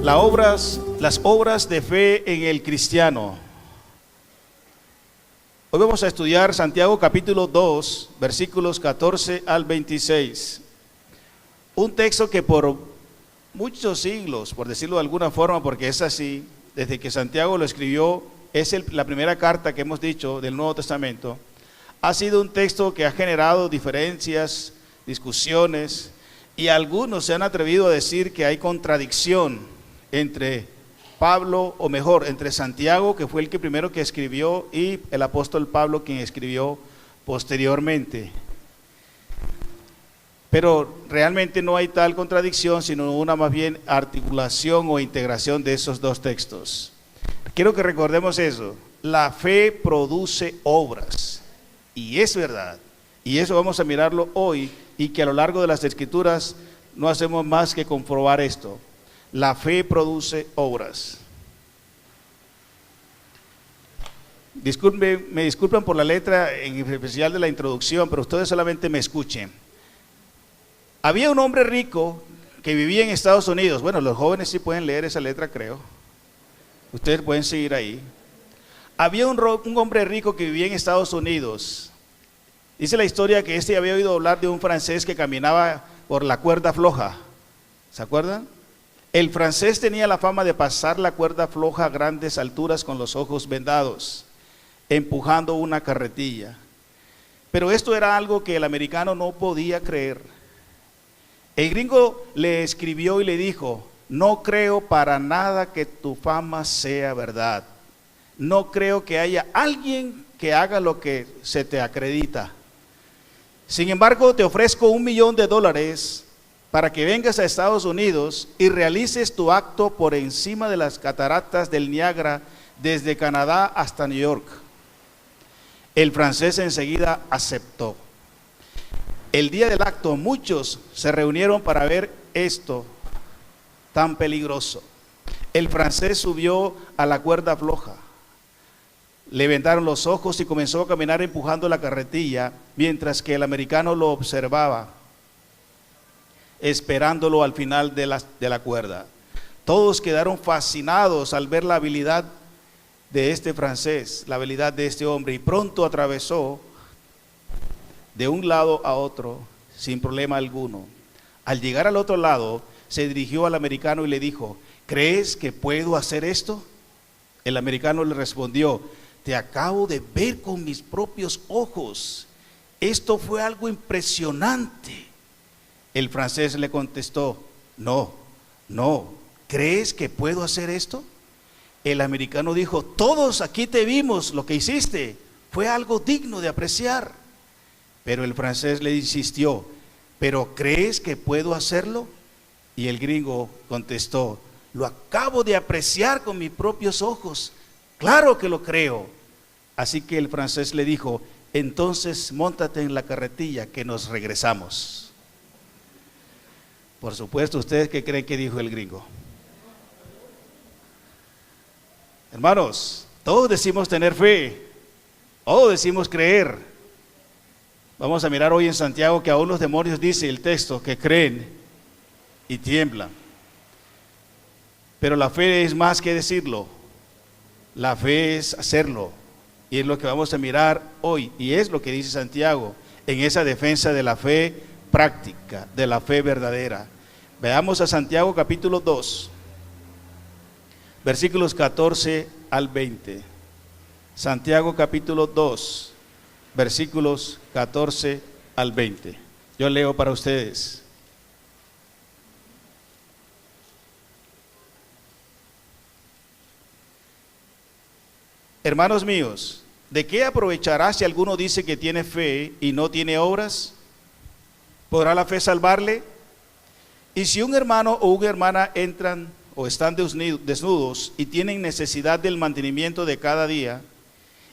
Las obras de fe en el cristiano. Hoy vamos a estudiar Santiago capítulo 2, versículos 14 al 26. Un texto que por muchos siglos, por decirlo de alguna forma, porque es así, desde que Santiago lo escribió, es la primera carta que hemos dicho del Nuevo Testamento, ha sido un texto que ha generado diferencias, discusiones, y algunos se han atrevido a decir que hay contradicción entre Pablo, o mejor, entre Santiago, que fue el primero que escribió, y el apóstol Pablo, quien escribió posteriormente. Pero realmente no hay tal contradicción, sino una más bien articulación o integración de esos dos textos. Quiero que recordemos eso: la fe produce obras, y es verdad, y eso vamos a mirarlo hoy, y que a lo largo de las Escrituras no hacemos más que comprobar esto. La fe produce obras. Me disculpan por la letra, en especial de la introducción, pero ustedes solamente me escuchen. Había un hombre rico que vivía en Estados Unidos. Bueno, los jóvenes sí pueden leer esa letra, creo. Ustedes pueden seguir ahí. Había un hombre rico que vivía en Estados Unidos. Dice la historia que había oído hablar de un francés que caminaba por la cuerda floja. ¿Se acuerdan? El francés tenía la fama de pasar la cuerda floja a grandes alturas con los ojos vendados, empujando una carretilla. Pero esto era algo que el americano no podía creer. El gringo le escribió y le dijo: no creo para nada que tu fama sea verdad. No creo que haya alguien que haga lo que se te acredita. Sin embargo, te ofrezco $1 millón para que vengas a Estados Unidos y realices tu acto por encima de las cataratas del Niágara, desde Canadá hasta New York. El francés enseguida aceptó. El día del acto, muchos se reunieron para ver esto tan peligroso. El francés subió a la cuerda floja, le vendaron los ojos y comenzó a caminar empujando la carretilla, mientras que el americano lo observaba, esperándolo al final de la cuerda. Todos quedaron fascinados al ver la habilidad de este francés, la habilidad de este hombre, y pronto atravesó de un lado a otro sin problema alguno. Al llegar al otro lado, se dirigió al americano y le dijo: ¿crees que puedo hacer esto? El americano le respondió: te acabo de ver con mis propios ojos. Esto fue algo impresionante. El francés le contestó: no, ¿crees que puedo hacer esto? El americano dijo: todos aquí te vimos, lo que hiciste fue algo digno de apreciar. Pero el francés le insistió: ¿pero crees que puedo hacerlo? Y el gringo contestó: lo acabo de apreciar con mis propios ojos, claro que lo creo. Así que el francés le dijo: entonces móntate en la carretilla que nos regresamos. Por supuesto, ¿ustedes qué creen que dijo el gringo? Hermanos, todos decimos tener fe, todos decimos creer. Vamos a mirar hoy en Santiago que aún los demonios, dice el texto, que creen y tiemblan. Pero la fe es más que decirlo, la fe es hacerlo. Y es lo que vamos a mirar hoy, y es lo que dice Santiago en esa defensa de la fe práctica, de la fe verdadera. Veamos a Santiago capítulo 2, versículos 14 al 20. Santiago capítulo 2, versículos 14 al 20. Yo leo para ustedes. Hermanos míos, ¿de qué aprovechará si alguno dice que tiene fe y no tiene obras? ¿Podrá la fe salvarle? Y si un hermano o una hermana entran o están desnudos y tienen necesidad del mantenimiento de cada día,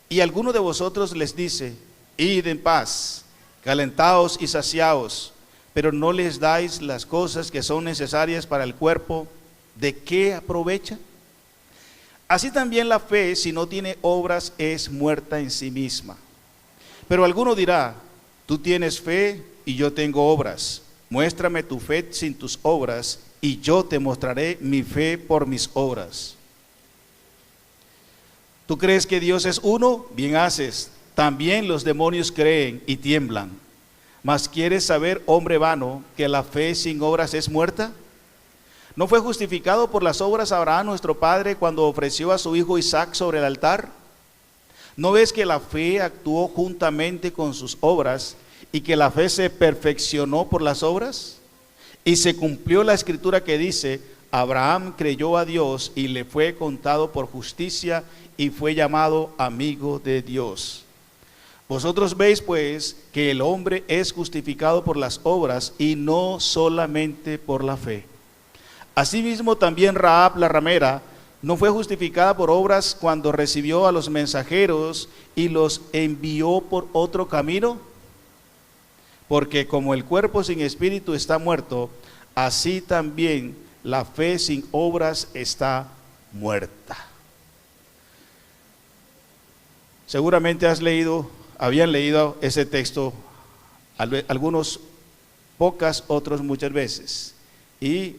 y alguno de vosotros les dice: id en paz, calentaos y saciaos, pero no les dais las cosas que son necesarias para el cuerpo, ¿de qué aprovecha? Así también la fe, si no tiene obras, es muerta en sí misma. Pero alguno dirá: tú tienes fe y yo tengo obras. Muéstrame tu fe sin tus obras y yo te mostraré mi fe por mis obras. ¿Tú crees que Dios es uno? Bien haces. También los demonios creen y tiemblan. Mas ¿quieres saber, hombre vano, que la fe sin obras es muerta? ¿No fue justificado por las obras Abraham nuestro padre cuando ofreció a su hijo Isaac sobre el altar? ¿No ves que la fe actuó juntamente con sus obras y que la fe se perfeccionó por las obras? Y se cumplió la escritura que dice: Abraham creyó a Dios y le fue contado por justicia y fue llamado amigo de Dios. Vosotros veis pues que el hombre es justificado por las obras y no solamente por la fe. Asimismo también Rahab la ramera no fue justificada por obras cuando recibió a los mensajeros y los envió por otro camino. Porque como el cuerpo sin espíritu está muerto, así también la fe sin obras está muerta. Seguramente habían leído ese texto, algunos pocas, otros muchas veces. Y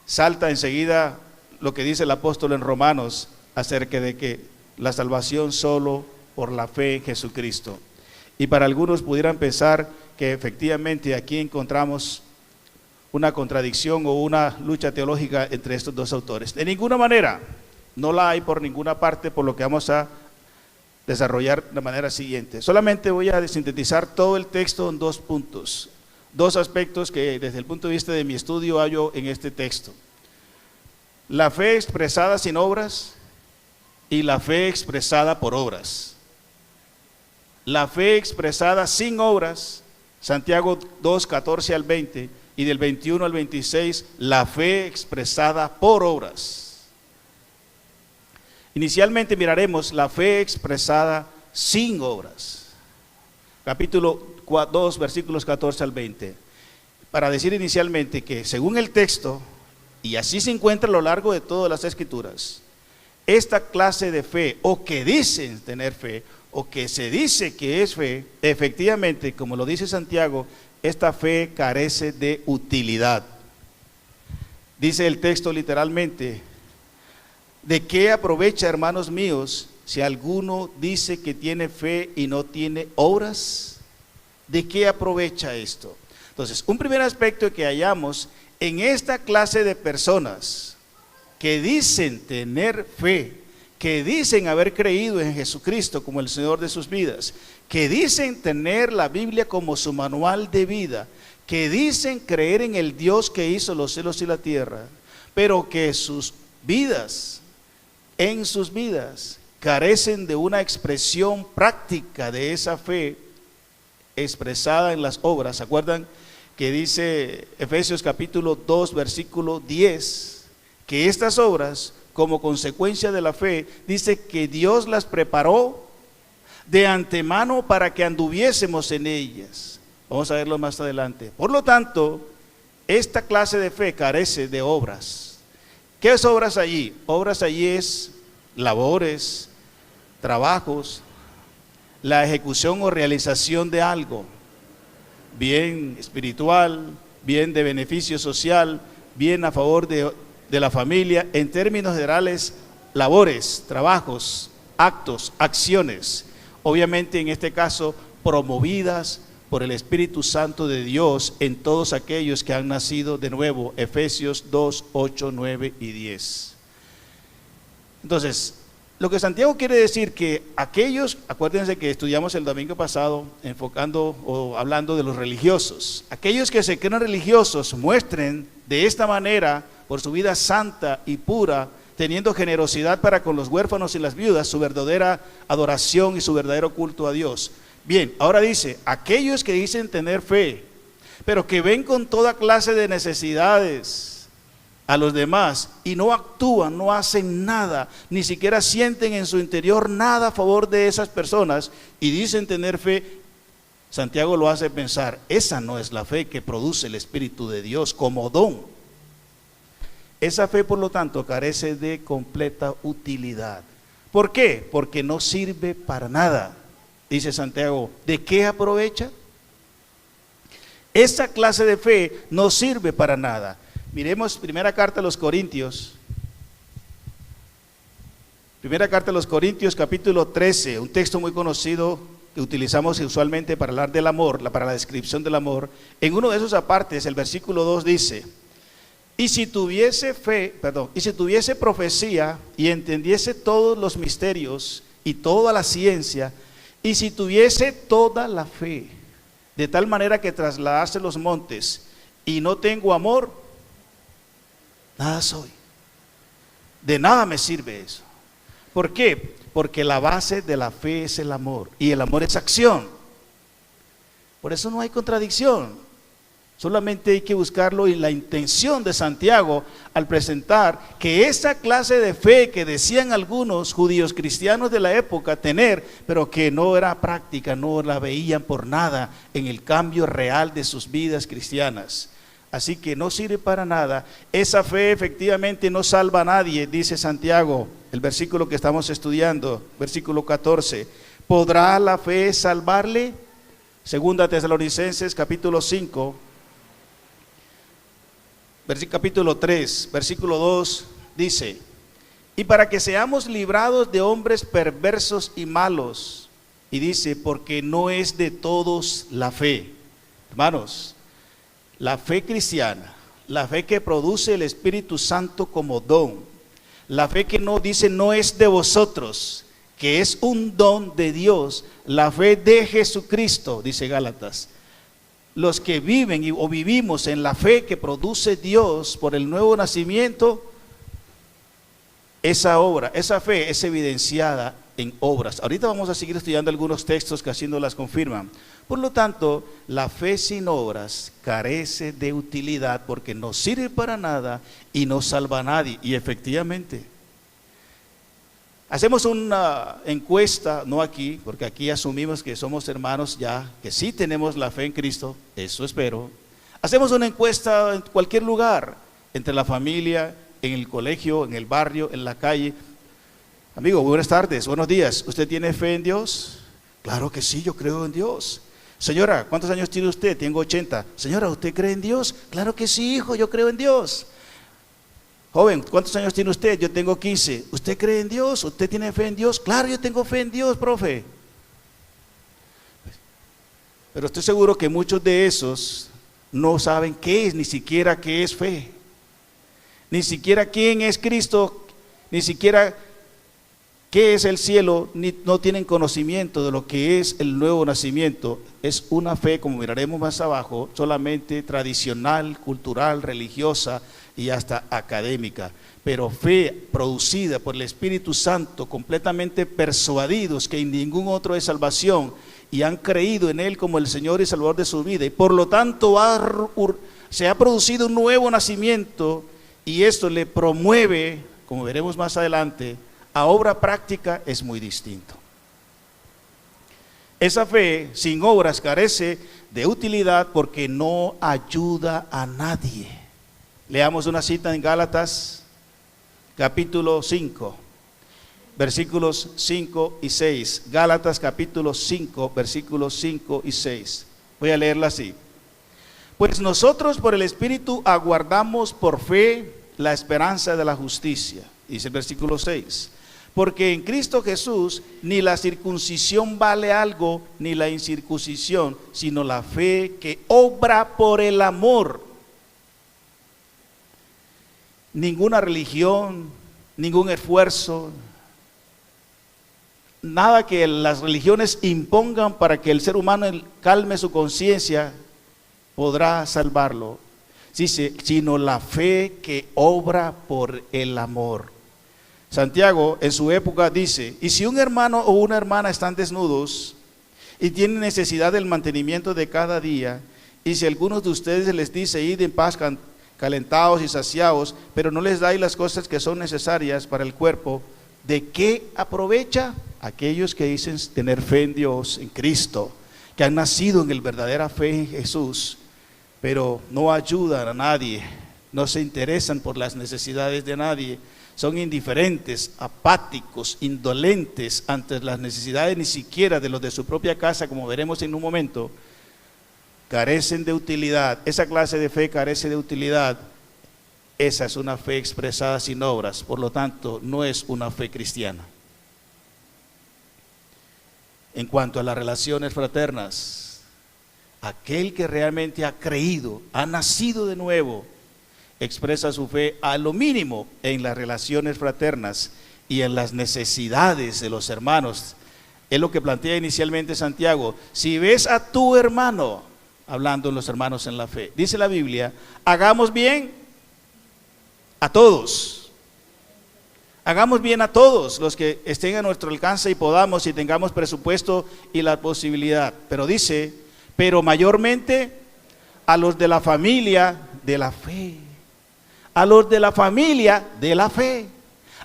salta enseguida lo que dice el apóstol en Romanos acerca de que la salvación solo por la fe en Jesucristo. Y para algunos pudieran pensar que efectivamente aquí encontramos una contradicción o una lucha teológica entre estos dos autores. De ninguna manera, no la hay por ninguna parte, por lo que vamos a desarrollar de manera siguiente. Solamente voy a sintetizar todo el texto en 2 puntos, 2 aspectos que desde el punto de vista de mi estudio hallo en este texto: la fe expresada sin obras y la fe expresada por obras. La fe expresada sin obras, Santiago 2, 14 al 20, y del 21 al 26, la fe expresada por obras. Inicialmente miraremos la fe expresada sin obras. Capítulo 2, versículos 14 al 20. Para decir inicialmente que según el texto, y así se encuentra a lo largo de todas las escrituras, esta clase de fe, o que dicen tener fe, o que se dice que es fe, efectivamente, como lo dice Santiago, esta fe carece de utilidad. Dice el texto literalmente: ¿de qué aprovecha, hermanos míos, si alguno dice que tiene fe y no tiene obras? ¿De qué aprovecha esto? Entonces, un primer aspecto que hallamos en esta clase de personas que dicen tener fe, que dicen haber creído en Jesucristo como el Señor de sus vidas, que dicen tener la Biblia como su manual de vida, que dicen creer en el Dios que hizo los cielos y la tierra, pero que en sus vidas carecen de una expresión práctica de esa fe expresada en las obras. ¿Se acuerdan que dice Efesios capítulo 2 versículo 10? Que estas obras, como consecuencia de la fe, dice que Dios las preparó de antemano para que anduviésemos en ellas. Vamos a verlo más adelante. Por lo tanto, esta clase de fe carece de obras. ¿Qué es obras allí? Obras allí es labores, trabajos, la ejecución o realización de algo, bien espiritual, bien de beneficio social, bien a favor de la familia, en términos generales, labores, trabajos, actos, acciones, obviamente en este caso promovidas por el Espíritu Santo de Dios en todos aquellos que han nacido de nuevo. Efesios 2, 8, 9 y 10. Entonces, lo que Santiago quiere decir que aquellos, acuérdense que estudiamos el domingo pasado enfocando o hablando de los religiosos, aquellos que se creen religiosos muestren de esta manera por su vida santa y pura, teniendo generosidad para con los huérfanos y las viudas, su verdadera adoración y su verdadero culto a Dios. Bien, ahora dice, aquellos que dicen tener fe, pero que ven con toda clase de necesidades a los demás y no actúan, no hacen nada, ni siquiera sienten en su interior nada a favor de esas personas y dicen tener fe, Santiago lo hace pensar, esa no es la fe que produce el Espíritu de Dios como don. Esa fe, por lo tanto, carece de completa utilidad. ¿Por qué? Porque no sirve para nada. Dice Santiago, ¿de qué aprovecha? Esa clase de fe no sirve para nada. Miremos primera carta a los Corintios. Primera carta a los Corintios, capítulo 13, un texto muy conocido que utilizamos usualmente para hablar del amor, para la descripción del amor. En uno de esos apartes, el versículo 2 dice: y si tuviese profecía y entendiese todos los misterios y toda la ciencia, y si tuviese toda la fe, de tal manera que trasladase los montes, y no tengo amor, nada soy. De nada me sirve eso. ¿Por qué? Porque la base de la fe es el amor, y el amor es acción. Por eso no hay contradicción. Solamente hay que buscarlo en la intención de Santiago al presentar que esa clase de fe que decían algunos judíos cristianos de la época tener, pero que no era práctica, no la veían por nada en el cambio real de sus vidas cristianas. Así que no sirve para nada. Esa fe efectivamente no salva a nadie, dice Santiago, el versículo que estamos estudiando, versículo 14. ¿Podrá la fe salvarle? Segunda Tesalonicenses capítulo 5. Capítulo 3, versículo 2 dice: y para que seamos librados de hombres perversos y malos, y dice, porque no es de todos la fe. Hermanos, la fe cristiana, la fe que produce el Espíritu Santo como don, la fe que no dice no es de vosotros, que es un don de Dios, la fe de Jesucristo, dice Gálatas. Los que viven o vivimos en la fe que produce Dios por el nuevo nacimiento, esa obra, esa fe es evidenciada en obras. Ahorita vamos a seguir estudiando algunos textos que así nos las confirman. Por lo tanto, la fe sin obras carece de utilidad porque no sirve para nada y no salva a nadie. Y efectivamente, hacemos una encuesta, no aquí, porque aquí asumimos que somos hermanos ya, que sí tenemos la fe en Cristo, eso espero. Hacemos una encuesta en cualquier lugar, entre la familia, en el colegio, en el barrio, en la calle. Amigo, buenas tardes, buenos días. ¿Usted tiene fe en Dios? Claro que sí, yo creo en Dios. Señora, ¿cuántos años tiene usted? Tengo 80. Señora, ¿usted cree en Dios? Claro que sí, hijo, yo creo en Dios. Joven, ¿cuántos años tiene usted? Yo tengo 15. ¿Usted cree en Dios? ¿Usted tiene fe en Dios? Claro, yo tengo fe en Dios, profe. Pero estoy seguro que muchos de esos no saben qué es, ni siquiera qué es fe. Ni siquiera quién es Cristo, ni siquiera qué es el cielo, no tienen conocimiento de lo que es el nuevo nacimiento. Es una fe, como miraremos más abajo, solamente tradicional, cultural, religiosa y hasta académica, pero fe producida por el Espíritu Santo, completamente persuadidos que en ningún otro es salvación y han creído en Él como el Señor y Salvador de su vida, y por lo tanto se ha producido un nuevo nacimiento, y esto le promueve, como veremos más adelante, a obra práctica. Es muy distinto. Esa fe sin obras carece de utilidad porque no ayuda a nadie. Leamos una cita en Gálatas capítulo 5, versículos 5 y 6. Gálatas capítulo 5, versículos 5 y 6. Voy a leerla así. Pues nosotros por el Espíritu aguardamos por fe la esperanza de la justicia. Dice el versículo 6. Porque en Cristo Jesús ni la circuncisión vale algo, ni la incircuncisión, sino la fe que obra por el amor. Ninguna religión, ningún esfuerzo, nada que las religiones impongan para que el ser humano calme su conciencia podrá salvarlo. Dice, sino la fe que obra por el amor. Santiago en su época dice, y si un hermano o una hermana están desnudos y tienen necesidad del mantenimiento de cada día, y si algunos de ustedes les dice, id en paz calentados y saciados, pero no les dais las cosas que son necesarias para el cuerpo, ¿de qué aprovecha? Aquellos que dicen tener fe en Dios, en Cristo, que han nacido en el verdadera fe en Jesús, pero no ayudan a nadie, no se interesan por las necesidades de nadie, son indiferentes, apáticos, indolentes ante las necesidades ni siquiera de los de su propia casa, como veremos en un momento. Carecen de utilidad. Esa clase de fe carece de utilidad esa es una fe expresada sin obras, por lo tanto, no es una fe cristiana. En cuanto a las relaciones fraternas, aquel que realmente ha creído, ha nacido de nuevo, expresa su fe a lo mínimo en las relaciones fraternas y en las necesidades de los hermanos. Es lo que plantea inicialmente Santiago. Si ves a tu hermano, hablando de los hermanos en la fe, dice la Biblia, hagamos bien a todos. Hagamos bien a todos los que estén a nuestro alcance y podamos y tengamos presupuesto y la posibilidad. Pero dice, pero mayormente a los de la familia de la fe. A los de la familia de la fe.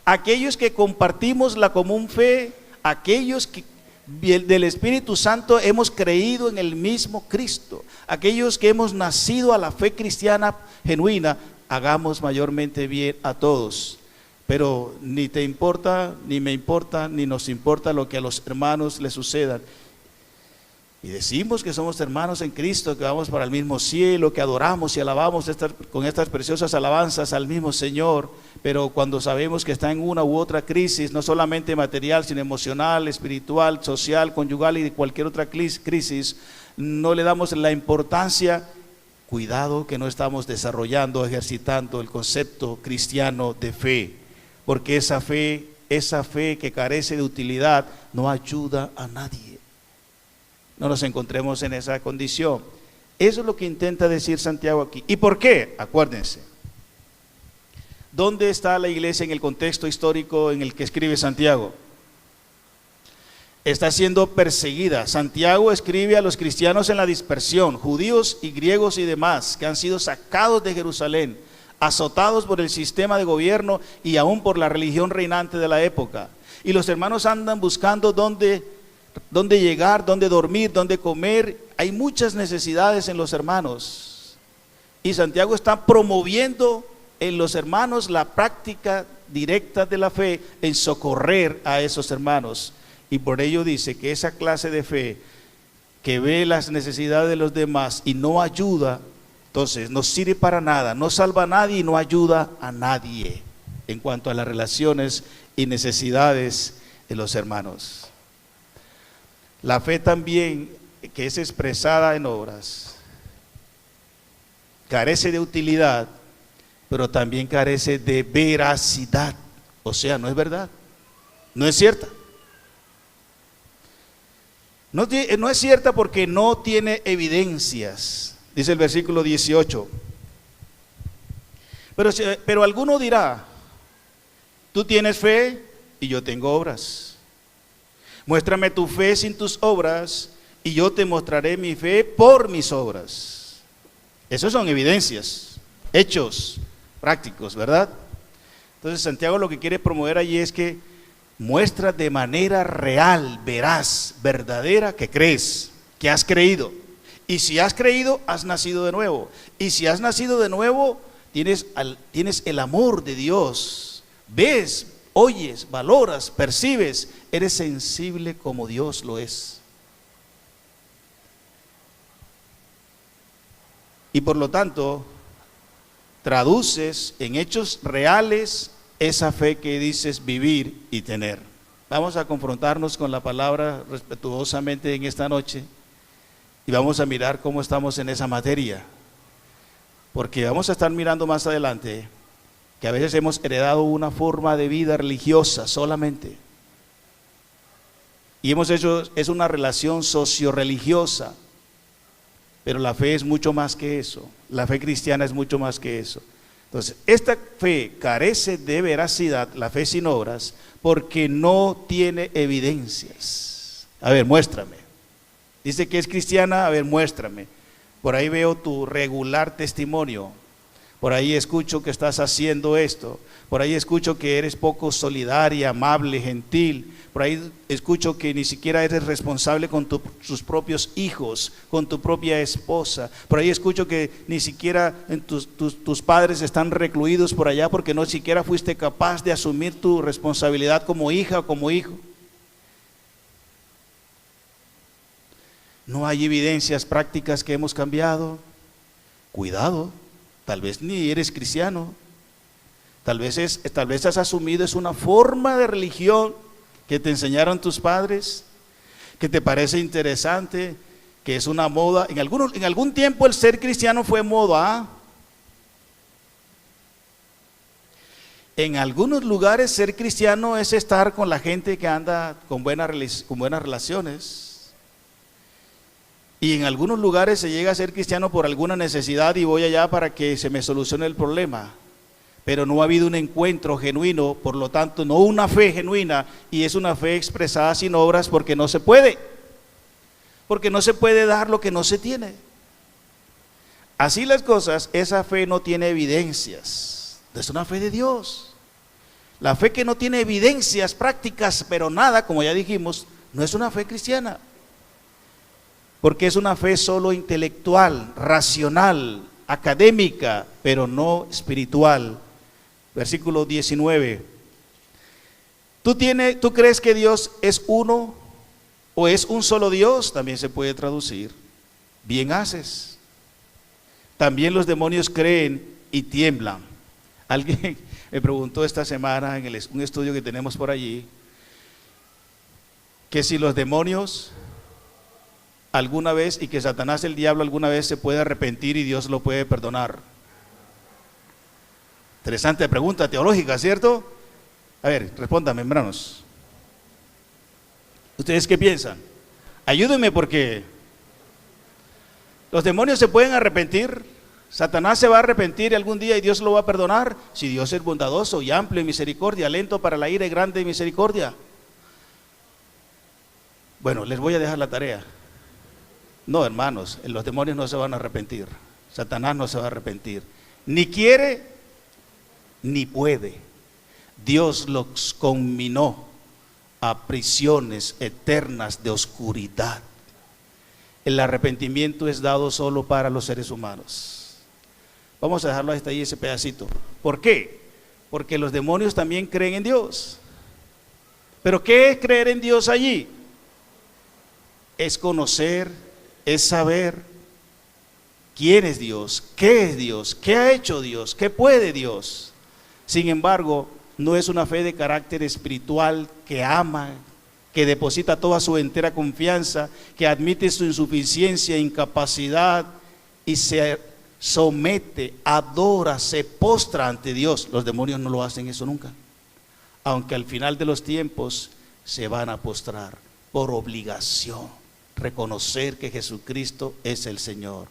Aquellos que compartimos la común fe, aquellos que del Espíritu Santo hemos creído en el mismo Cristo, aquellos que hemos nacido a la fe cristiana genuina, hagamos mayormente bien a todos. Pero ni te importa, ni me importa, ni nos importa lo que a los hermanos les suceda. Y decimos que somos hermanos en Cristo, que vamos para el mismo cielo, que adoramos y alabamos con estas preciosas alabanzas al mismo Señor, pero cuando sabemos que está en una u otra crisis, no solamente material, sino emocional, espiritual, social, conyugal y de cualquier otra crisis, no le damos la importancia. Cuidado que no estamos desarrollando, ejercitando el concepto cristiano de fe, porque esa fe que carece de utilidad no ayuda a nadie. No nos encontremos en esa condición. Eso es lo que intenta decir Santiago aquí. ¿Y por qué? Acuérdense. ¿Dónde está la iglesia en el contexto histórico en el que escribe Santiago? Está siendo perseguida. Santiago escribe a los cristianos en la dispersión, judíos y griegos y demás, que han sido sacados de Jerusalén, azotados por el sistema de gobierno y aún por la religión reinante de la época. Y los hermanos andan buscando dónde llegar, dónde dormir, dónde comer. Hay muchas necesidades en los hermanos. Y Santiago está promoviendo en los hermanos la práctica directa de la fe en socorrer a esos hermanos. Y por ello dice que esa clase de fe que ve las necesidades de los demás y no ayuda, entonces no sirve para nada, no salva a nadie y no ayuda a nadie en cuanto a las relaciones y necesidades de los hermanos. La fe también, que es expresada en obras, carece de utilidad, pero también carece de veracidad. O sea, no es verdad, no es cierta. No es cierta porque no tiene evidencias, dice el versículo 18. Pero alguno dirá, tú tienes fe y yo tengo obras. Muéstrame tu fe sin tus obras y yo te mostraré mi fe por mis obras. Esas son evidencias, hechos prácticos, ¿verdad? Entonces Santiago lo que quiere promover allí es que muestra de manera real, veraz, verdadera que crees, que has creído. Y si has creído, has nacido de nuevo. Y si has nacido de nuevo, tienes el amor de Dios. Ves, oyes, valoras, percibes, eres sensible como Dios lo es. Y por lo tanto, traduces en hechos reales esa fe que dices vivir y tener. Vamos a confrontarnos con la palabra respetuosamente en esta noche y vamos a mirar cómo estamos en esa materia, porque vamos a estar mirando más adelante que a veces hemos heredado una forma de vida religiosa solamente y hemos hecho, es una relación socio-religiosa, pero la fe es mucho más que eso. La fe cristiana es mucho más que eso. Entonces, esta fe carece de veracidad, la fe sin obras, porque no tiene evidencias. A ver, muéstrame. Dice que es cristiana, a ver, muéstrame. Por ahí veo tu regular testimonio. Por ahí escucho que estás haciendo esto. Por ahí escucho que eres poco solidaria, amable, gentil. Por ahí escucho que ni siquiera eres responsable con tus propios hijos, con tu propia esposa. Por ahí escucho que ni siquiera tus padres están recluidos por allá porque no siquiera fuiste capaz de asumir tu responsabilidad como hija o como hijo. No hay evidencias prácticas que hemos cambiado. Cuidado, tal vez ni eres cristiano, Tal vez has asumido es una forma de religión que te enseñaron tus padres, que te parece interesante, que es una moda. En algún tiempo el ser cristiano fue moda. En algunos lugares ser cristiano es estar con la gente que anda con buenas relaciones. Y en algunos lugares se llega a ser cristiano por alguna necesidad y voy allá para que se me solucione el problema. Pero no ha habido un encuentro genuino, por lo tanto no una fe genuina, y es una fe expresada sin obras porque no se puede. Porque no se puede dar lo que no se tiene. Así las cosas, esa fe no tiene evidencias. Es una fe de Dios. La fe que no tiene evidencias prácticas, pero nada, como ya dijimos, no es una fe cristiana. Porque es una fe solo intelectual, racional, académica, pero no espiritual. Versículo 19. ¿Tú crees que Dios es uno o es un solo Dios? También se puede traducir. Bien haces. También los demonios creen y tiemblan. Alguien me preguntó esta semana en un estudio que tenemos por allí, que si los demonios alguna vez, y que Satanás, el diablo, alguna vez se puede arrepentir y Dios lo puede perdonar. Interesante pregunta teológica, ¿cierto? A ver, respóndame, hermanos. ¿Ustedes qué piensan? Ayúdenme, porque los demonios se pueden arrepentir. Satanás se va a arrepentir algún día y Dios lo va a perdonar. Si Dios es bondadoso y amplio en misericordia, lento para la ira y grande en misericordia. Bueno, les voy a dejar la tarea. No, hermanos, los demonios no se van a arrepentir. Satanás no se va a arrepentir. Ni quiere, ni puede. Dios los conminó a prisiones eternas de oscuridad. El arrepentimiento es dado solo para los seres humanos. Vamos a dejarlo hasta ahí ese pedacito. ¿Por qué? Porque los demonios también creen en Dios. ¿Pero qué es creer en Dios allí? Es conocer, es saber quién es Dios, qué ha hecho Dios, qué puede Dios. Sin embargo, no es una fe de carácter espiritual que ama, que deposita toda su entera confianza, que admite su insuficiencia, incapacidad y se somete, adora, se postra ante Dios. Los demonios no lo hacen eso nunca, aunque al final de los tiempos se van a postrar por obligación, reconocer que Jesucristo es el Señor.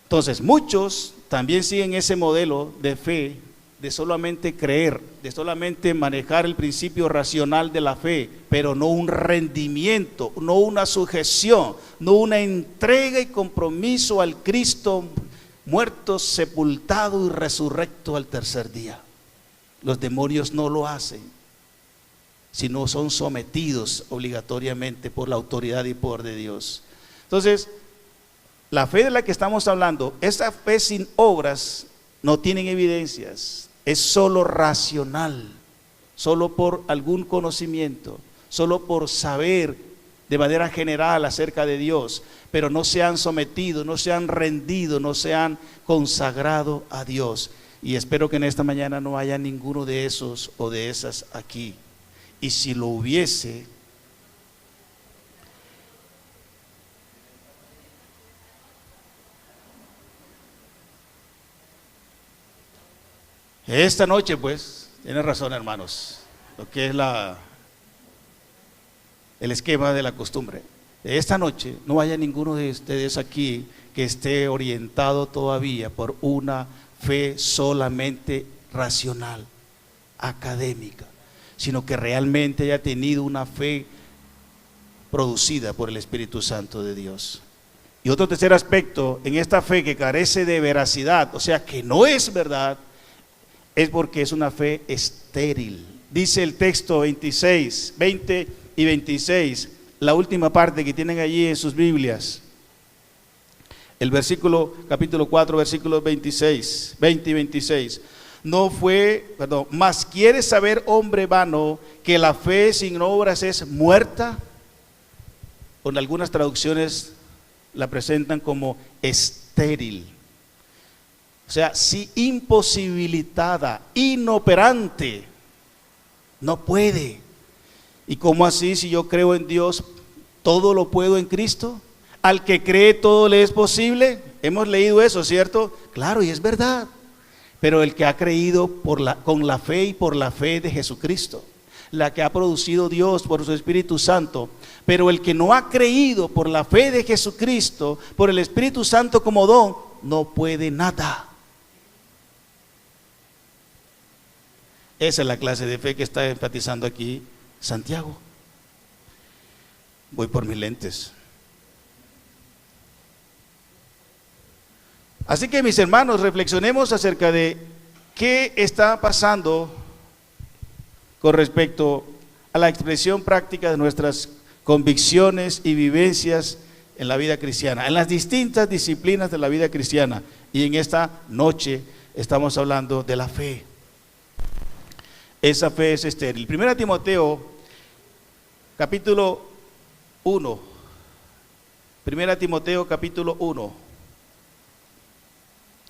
Entonces muchos también siguen ese modelo de fe, de solamente creer, de solamente manejar el principio racional de la fe, pero no un rendimiento, no una sujeción, no una entrega y compromiso al Cristo muerto, sepultado y resurrecto al tercer día. Los demonios no lo hacen, sino son sometidos obligatoriamente por la autoridad y poder de Dios. Entonces, la fe de la que estamos hablando, esa fe sin obras, no tienen evidencias, es solo racional, solo por algún conocimiento, solo por saber de manera general acerca de Dios, pero no se han sometido, no se han rendido, no se han consagrado a Dios. Y espero que en esta mañana no haya ninguno de esos o de esas aquí. Y si lo hubiese, esta noche, pues, tiene razón, hermanos, lo que es el esquema de la costumbre. Esta noche no haya ninguno de ustedes aquí que esté orientado todavía por una fe solamente racional, académica, sino que realmente haya tenido una fe producida por el Espíritu Santo de Dios. Y otro tercer aspecto, en esta fe que carece de veracidad, o sea que no es verdad, es porque es una fe estéril. Dice el texto 26, 20 y 26, la última parte que tienen allí en sus Biblias. El capítulo 4, versículos 26, 20 y 26. Mas ¿quieres saber, hombre vano, que la fe sin obras es muerta? Con algunas traducciones la presentan como estéril. O sea, sí, imposibilitada, inoperante. No puede. ¿Y cómo así si yo creo en Dios, todo lo puedo en Cristo? Al que cree todo le es posible. Hemos leído eso, ¿cierto? Claro, y es verdad. Pero el que ha creído con la fe y por la fe de Jesucristo, la que ha producido Dios por su Espíritu Santo. Pero el que no ha creído por la fe de Jesucristo, por el Espíritu Santo como don, no puede nada. Esa es la clase de fe que está enfatizando aquí Santiago. Voy por mis lentes. Así que, mis hermanos, reflexionemos acerca de qué está pasando con respecto a la expresión práctica de nuestras convicciones y vivencias en la vida cristiana, en las distintas disciplinas de la vida cristiana. Y en esta noche estamos hablando de la fe. Esa fe es estéril. 1 Timoteo, capítulo 1. 1 Timoteo, capítulo 1.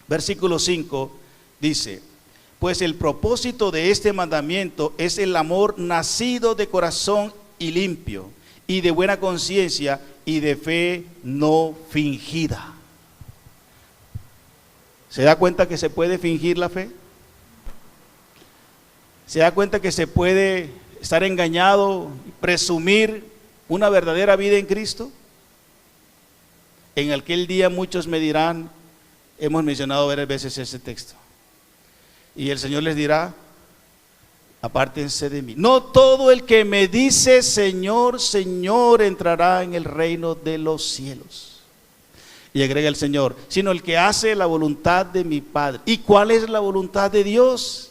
Versículo 5 dice: pues el propósito de este mandamiento es el amor nacido de corazón y limpio, y de buena conciencia, y de fe no fingida. ¿Se da cuenta que se puede fingir la fe? ¿Se da cuenta que se puede estar engañado, presumir una verdadera vida en Cristo? En aquel día muchos me dirán, hemos mencionado varias veces ese texto, y el Señor les dirá: apártense de mí. No todo el que me dice Señor, Señor entrará en el reino de los cielos. Y agrega el Señor, sino el que hace la voluntad de mi Padre. ¿Y cuál es la voluntad de Dios?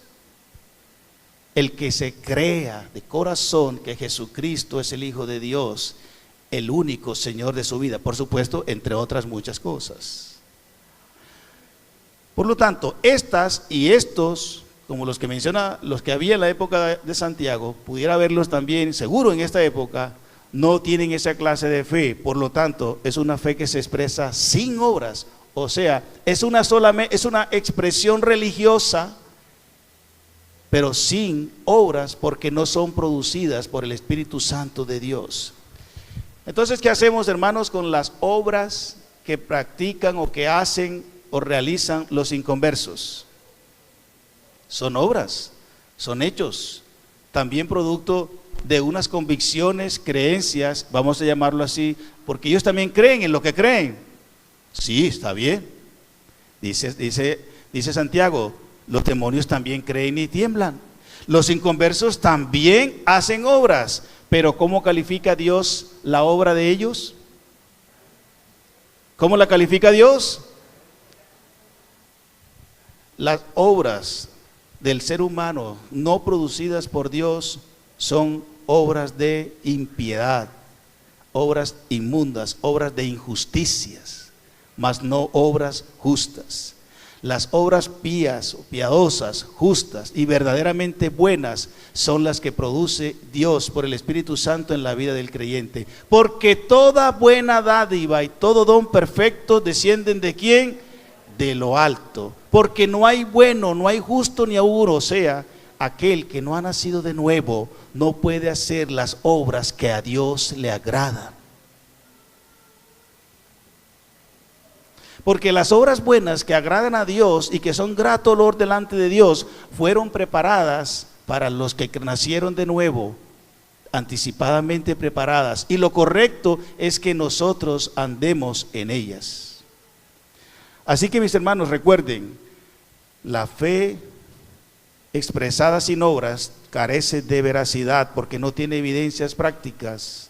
El que se crea de corazón que Jesucristo es el Hijo de Dios, el único Señor de su vida, por supuesto, entre otras muchas cosas. Por lo tanto, estas y estos, como los que menciona, los que había en la época de Santiago, pudiera haberlos también, seguro en esta época, no tienen esa clase de fe. Por lo tanto, es una fe que se expresa sin obras. O sea, es una expresión religiosa, pero sin obras, porque no son producidas por el Espíritu Santo de Dios. Entonces, ¿qué hacemos, hermanos, con las obras que practican o que hacen o realizan los inconversos? Son obras, son hechos, también producto de unas convicciones, creencias, vamos a llamarlo así, porque ellos también creen en lo que creen. Sí, está bien. Dice Santiago, los demonios también creen y tiemblan. Los inconversos también hacen obras, pero ¿cómo califica Dios la obra de ellos? ¿Cómo la califica Dios? Las obras del ser humano no producidas por Dios son obras de impiedad, obras inmundas, obras de injusticias, mas no obras justas. Las obras pías, piadosas, justas y verdaderamente buenas son las que produce Dios por el Espíritu Santo en la vida del creyente. Porque toda buena dádiva y todo don perfecto descienden ¿de quién? De lo alto. Porque no hay bueno, no hay justo ni aun uno. O sea, aquel que no ha nacido de nuevo no puede hacer las obras que a Dios le agradan. Porque las obras buenas que agradan a Dios y que son grato olor delante de Dios fueron preparadas para los que nacieron de nuevo, anticipadamente preparadas. Y lo correcto es que nosotros andemos en ellas. Así que, mis hermanos, recuerden, la fe expresada sin obras carece de veracidad porque no tiene evidencias prácticas,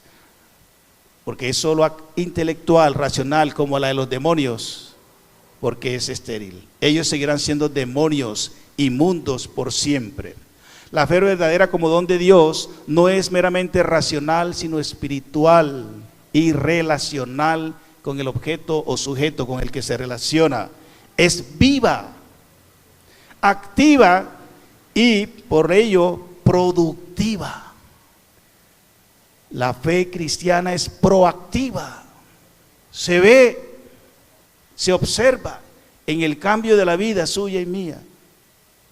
porque es solo intelectual, racional, como la de los demonios, porque es estéril. Ellos seguirán siendo demonios inmundos por siempre. La fe verdadera como don de Dios no es meramente racional, sino espiritual y relacional con el objeto o sujeto con el que se relaciona. Es viva, activa y por ello productiva. La fe cristiana es proactiva, se ve, se observa, en el cambio de la vida suya y mía,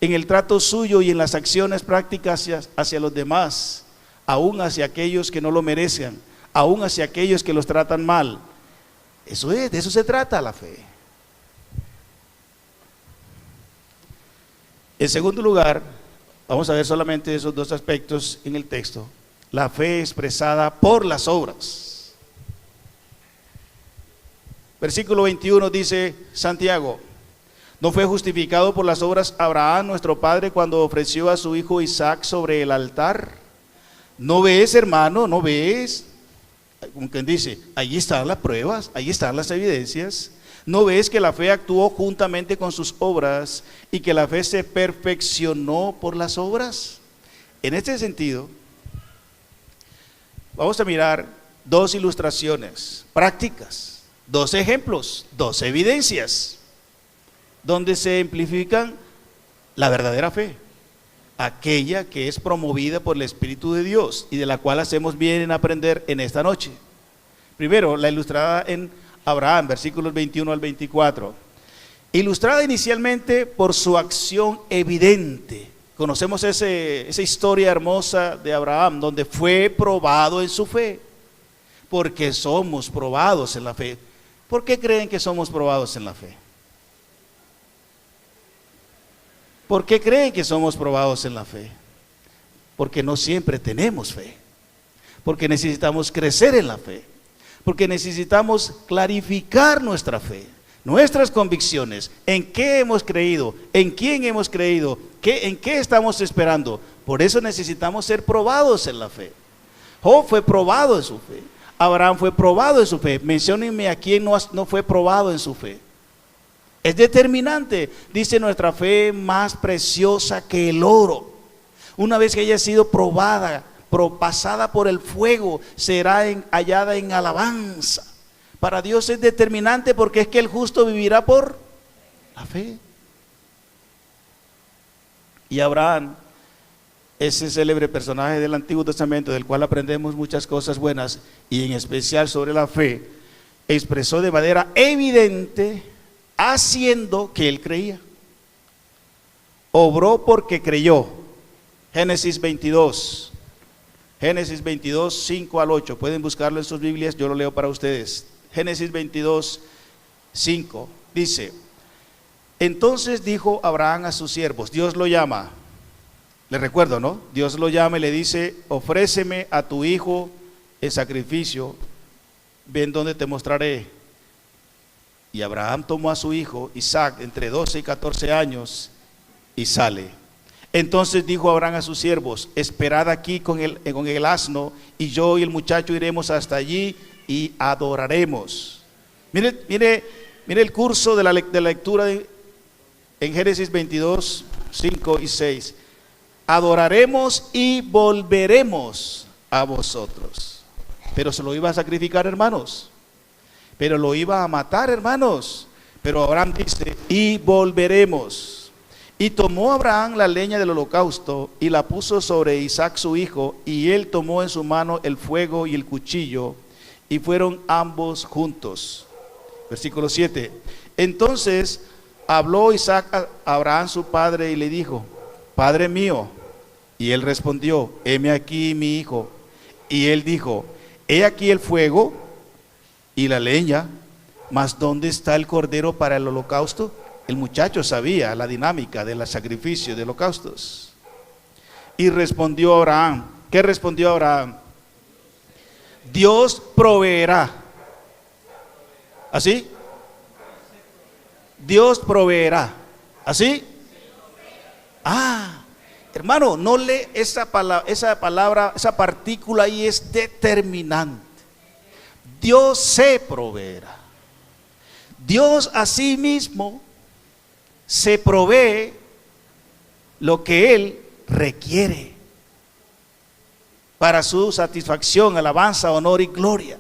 en el trato suyo y en las acciones prácticas hacia los demás, aún hacia aquellos que no lo merecen, aún hacia aquellos que los tratan mal. Eso es, de eso se trata la fe. En segundo lugar, vamos a ver solamente esos dos aspectos en el texto. La fe expresada por las obras. Versículo 21 dice Santiago: ¿no fue justificado por las obras Abraham nuestro padre cuando ofreció a su hijo Isaac sobre el altar? ¿No ves, hermano? ¿No ves? Como quien dice, ahí están las pruebas, ahí están las evidencias. ¿No ves que la fe actuó juntamente con sus obras y que la fe se perfeccionó por las obras? En este sentido, vamos a mirar dos ilustraciones prácticas, dos ejemplos, dos evidencias, donde se ejemplifican la verdadera fe, aquella que es promovida por el Espíritu de Dios y de la cual hacemos bien en aprender en esta noche. Primero, la ilustrada en Abraham, versículos 21 al 24. Ilustrada inicialmente por su acción evidente. Conocemos esa historia hermosa de Abraham, donde fue probado en su fe, porque somos probados en la fe. ¿Por qué creen que somos probados en la fe? ¿Por qué creen que somos probados en la fe? Porque no siempre tenemos fe, porque necesitamos crecer en la fe, porque necesitamos clarificar nuestra fe, nuestras convicciones, en qué hemos creído, en quién hemos creído, en qué estamos esperando. Por eso necesitamos ser probados en la fe. Job fue probado en su fe, Abraham fue probado en su fe. Menciónenme a quién no fue probado en su fe. Es determinante. Dice: nuestra fe más preciosa que el oro. Una vez que haya sido probada, pasada por el fuego, será hallada en alabanza. Para Dios es determinante, porque es que el justo vivirá por la fe. Y Abraham, ese célebre personaje del Antiguo Testamento, del cual aprendemos muchas cosas buenas, y en especial sobre la fe, expresó de manera evidente, haciendo que él creía. Obró porque creyó. Génesis 22, 5 al 8. Pueden buscarlo en sus Biblias, yo lo leo para ustedes. Génesis 22, 5. Dice: entonces dijo Abraham a sus siervos, Dios lo llama. Le recuerdo, ¿no? Dios lo llama y le dice: ofréceme a tu hijo en sacrificio, ven donde te mostraré. Y Abraham tomó a su hijo Isaac, entre 12 y 14 años, y sale. Entonces dijo Abraham a sus siervos: esperad aquí con el asno, y yo y el muchacho iremos hasta allí y adoraremos. Mire el curso de la lectura en Génesis 22, 5 y 6. Adoraremos y volveremos a vosotros. Pero se lo iba a sacrificar, hermanos. Pero lo iba a matar, hermanos. Pero Abraham dice: y volveremos. Y tomó Abraham la leña del holocausto y la puso sobre Isaac su hijo, y él tomó en su mano el fuego y el cuchillo, y fueron ambos juntos. Versículo 7. Entonces habló Isaac a Abraham su padre y le dijo: Padre mío. Y él respondió: heme aquí, mi hijo. Y él dijo: he aquí el fuego y la leña, mas ¿dónde está el cordero para el holocausto? El muchacho sabía la dinámica del sacrificio de holocaustos. Y respondió Abraham. ¿Qué respondió Abraham? Dios proveerá. ¿Así? Dios proveerá. ¿Así? Hermano, no lee esa palabra, esa partícula ahí es determinante. Dios se proveerá. Dios a sí mismo se provee lo que Él requiere para su satisfacción, alabanza, honor y gloria.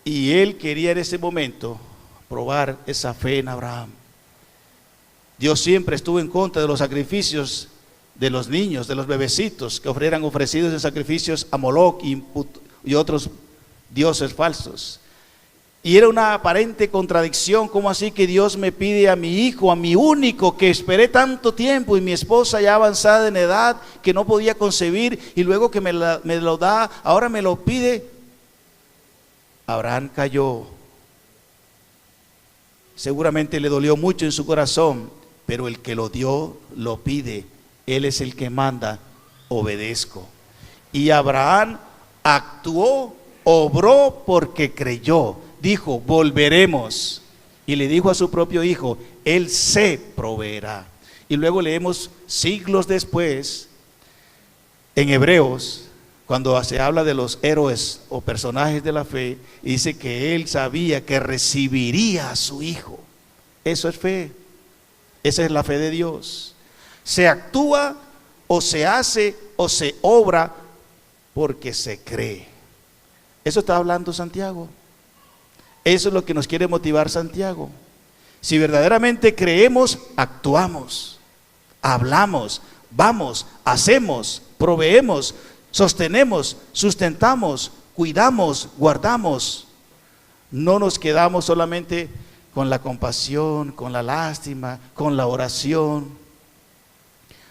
Y Él quería en ese momento probar esa fe en Abraham. Dios siempre estuvo en contra de los sacrificios de los niños, de los bebecitos que eran ofrecidos en sacrificios a Moloc y otros dioses falsos. Y era una aparente contradicción. ¿Cómo así que Dios me pide a mi hijo, a mi único, que esperé tanto tiempo, y mi esposa ya avanzada en edad, que no podía concebir, y luego que me lo da, ahora me lo pide? Abraham cayó. Seguramente le dolió mucho en su corazón, pero el que lo dio, lo pide. Él es el que manda, obedezco. Y Abraham actuó, obró porque creyó. Dijo, volveremos. Y le dijo a su propio hijo, Él se proveerá. Y luego leemos siglos después, en Hebreos, cuando se habla de los héroes o personajes de la fe, dice que él sabía que recibiría a su hijo. Eso es fe. Esa es la fe de Dios. Se actúa o se hace o se obra porque se cree. Eso está hablando Santiago. Eso es lo que nos quiere motivar Santiago. Si verdaderamente creemos, actuamos, hablamos, vamos, hacemos, proveemos, sostenemos, sustentamos, cuidamos, guardamos. No nos quedamos solamente con la compasión, con la lástima, con la oración,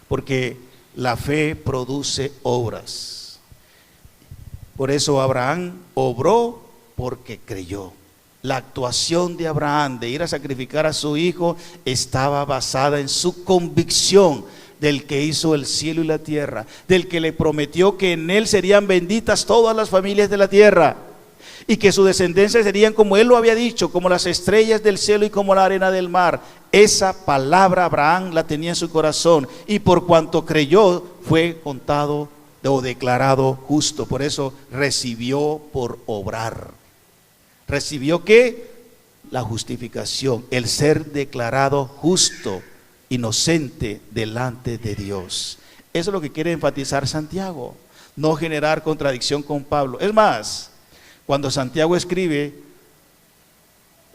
porque la fe produce obras. Por eso Abraham obró porque creyó. La actuación de Abraham de ir a sacrificar a su hijo estaba basada en su convicción del que hizo el cielo y la tierra, del que le prometió que en él serían benditas todas las familias de la tierra, y que su descendencia serían como él lo había dicho, como las estrellas del cielo y como la arena del mar. Esa palabra Abraham la tenía en su corazón, y por cuanto creyó fue contado o declarado justo. Por eso recibió por obrar. ¿Recibió qué? La justificación, el ser declarado justo, inocente delante de Dios. Eso es lo que quiere enfatizar Santiago, no generar contradicción con Pablo. Es más, cuando Santiago escribe,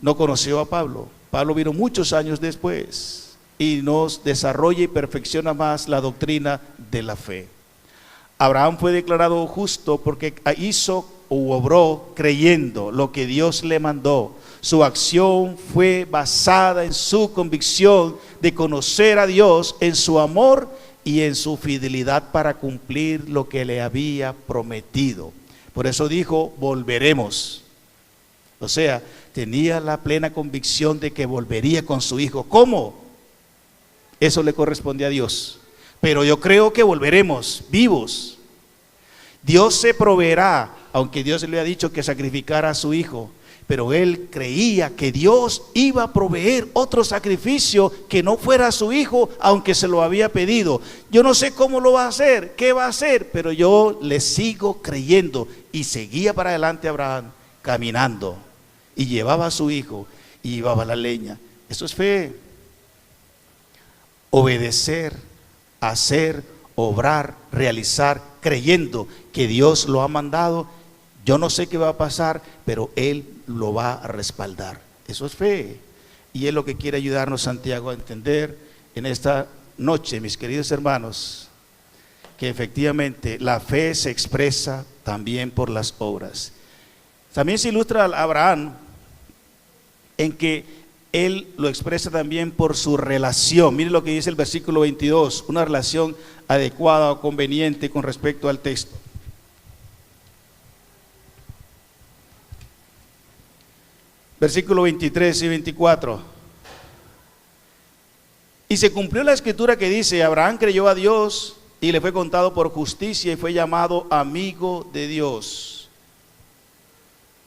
no conoció a Pablo. Pablo vino muchos años después y nos desarrolla y perfecciona más la doctrina de la fe. Abraham fue declarado justo porque hizo u obró creyendo lo que Dios le mandó. Su acción fue basada en su convicción de conocer a Dios, en su amor y en su fidelidad para cumplir lo que le había prometido. Por eso dijo, volveremos. O sea, tenía la plena convicción de que volvería con su hijo. ¿Cómo? Eso le corresponde a Dios. Pero yo creo que volveremos vivos. Dios se proveerá, aunque Dios le ha dicho que sacrificara a su hijo. Pero él creía que Dios iba a proveer otro sacrificio que no fuera su hijo, aunque se lo había pedido. Yo no sé cómo lo va a hacer, qué va a hacer, pero yo le sigo creyendo. Y seguía para adelante Abraham, caminando, y llevaba a su hijo, y llevaba la leña. Eso es fe. Obedecer, hacer, obrar, realizar, creyendo que Dios lo ha mandado. Yo no sé qué va a pasar, pero Él lo va a respaldar. Eso es fe. Y es lo que quiere ayudarnos Santiago a entender en esta noche, mis queridos hermanos, que efectivamente la fe se expresa también por las obras. También se ilustra a Abraham en que él lo expresa también por su relación. Mire lo que dice el versículo 22, una relación adecuada o conveniente con respecto al texto. Versículo 23 y 24. Y se cumplió la escritura que dice, Abraham creyó a Dios y le fue contado por justicia y fue llamado amigo de Dios.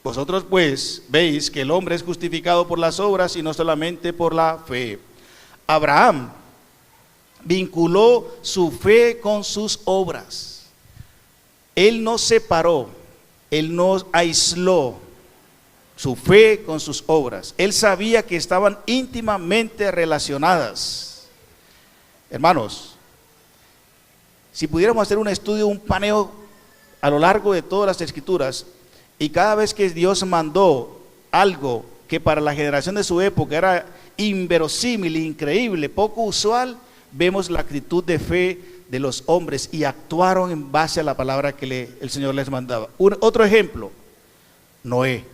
Vosotros pues veis que el hombre es justificado por las obras y no solamente por la fe. Abraham vinculó su fe con sus obras. Él no separó, él no aisló su fe con sus obras. Él sabía que estaban íntimamente relacionadas. Hermanos, si pudiéramos hacer un estudio, un paneo a lo largo de todas las escrituras, y cada vez que Dios mandó algo que para la generación de su época era inverosímil, increíble, poco usual, vemos la actitud de fe de los hombres y actuaron en base a la palabra que el Señor les mandaba. Otro ejemplo, Noé.